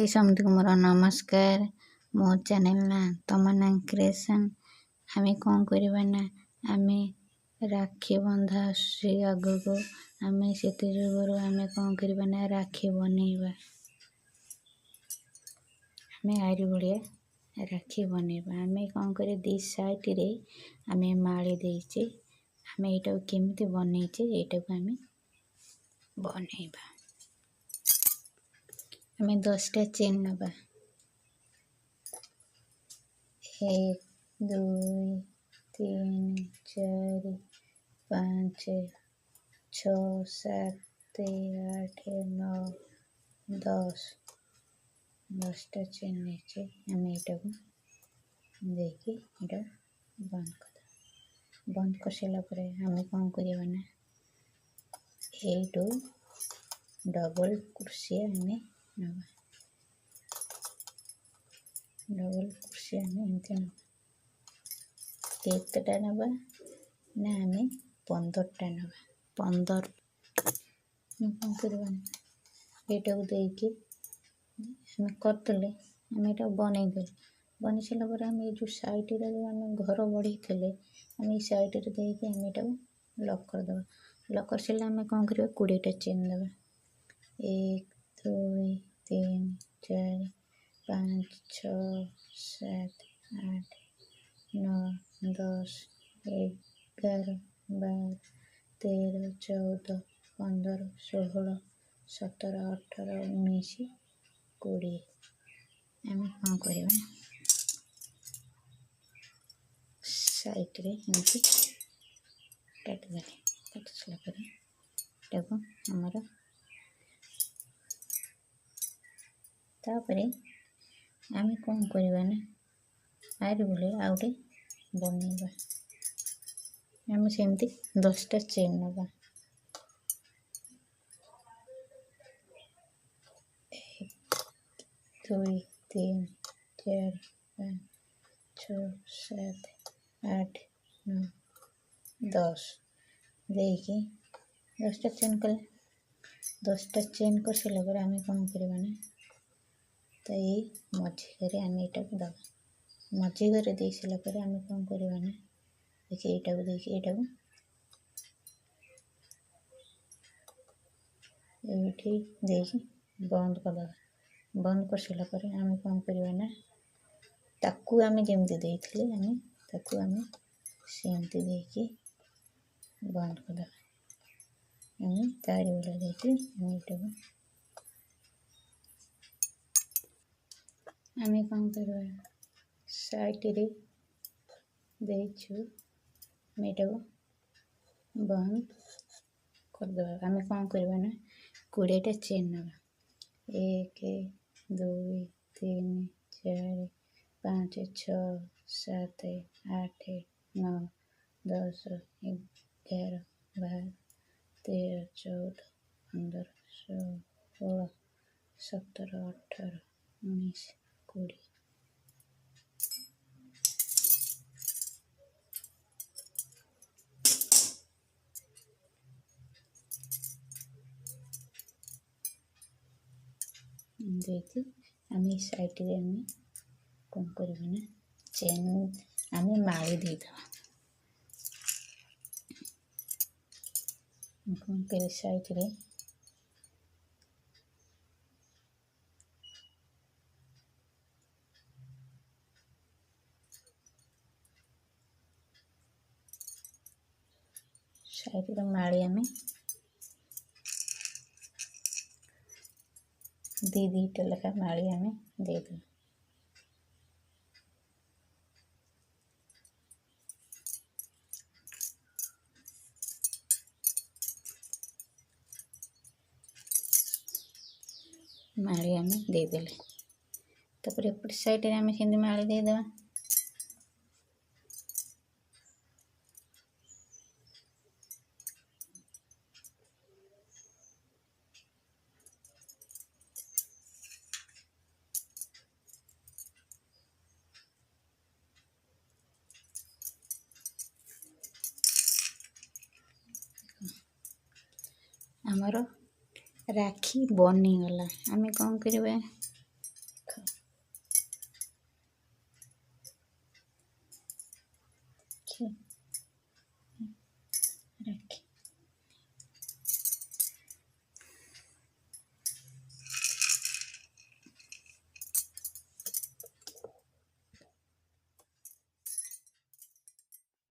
हाय समझ मोर नमस्कार मो चैनल ना तमन्ना क्रिएशन आम कौन करवा ना आम राखी बंधा आग को आम से आम कौन करवा ना राखी बनैबा आम आरी भाया राखी बनैबा आम कौन कर दी साइड रे आम माली देचे आम यहाँ केमी बनईचे यहाँ आम बनैबा आम 10टा चेन नबा 1 2 3 4 5 6 7 8 9 10टा चेन नीचे आम यहाँ देखिए यहाँ बंद कर सारापर आम कौन करवा ना यू डबल कुर्सिया आम नवा डबल कुर्सी आम एमती ना केतटा नवा ना आम 15टा नवा 15 कौन करवा यहाँ को देकी आम करदे आम यहाँ बनईदे बन सारापर आम जो साइड आम घर बढ़ी थे आम ये साइड देकी आम यहाँ लक करदे लक कर सारे आम कौन करवा 20टा चेन देवा 1 2 3 4 5 6 7 8 9 10 11 12 13 14 15 16 17 18 19 20 आम कौन करवा साइड रे एमती काटिदे काटि सारापर आमर तापरे आम कौन करवा ना आरी भाया आउटे बनैबा आम सेमती 10टा चेन नबा 1 2 3 4 5 6 7 8 9 10 देखिए 10टा चेन कले 10टा चेन कर सारापर आम कौन करवा ना तो ये मझी घरे आम यहाँ दबा मझी घरे दे सारापर आम कौन करवा ना देखिए यहाँ देखिए यहाँ ये देखिए बंद करदे बंद कर सारापर आम कौन करवा ना ताकू आम जमी देते आम ताकू आम सेमती देकी बंद करदे आम तारी वाला देखी आम कौन करवा साइड रे देचु यहाँ बंद करदे आम कौन करवा ना 20टा चेन नवा 1 2 3 4 5 6 7 8 9 10 11 12 13 14 15 16 17 18 19 20 देखिए आम साइड रे आम कौन करवा ना चेन आम माली देदेवा कौन कर साइड रे साइड रे माली आम दीटा लेखा माली आम देदेवा माली आम देदेले तापर एपट साइड रे आम सेमती माली देदेवा आमर राखी बनीगला आम कौन करवा ଅଛି।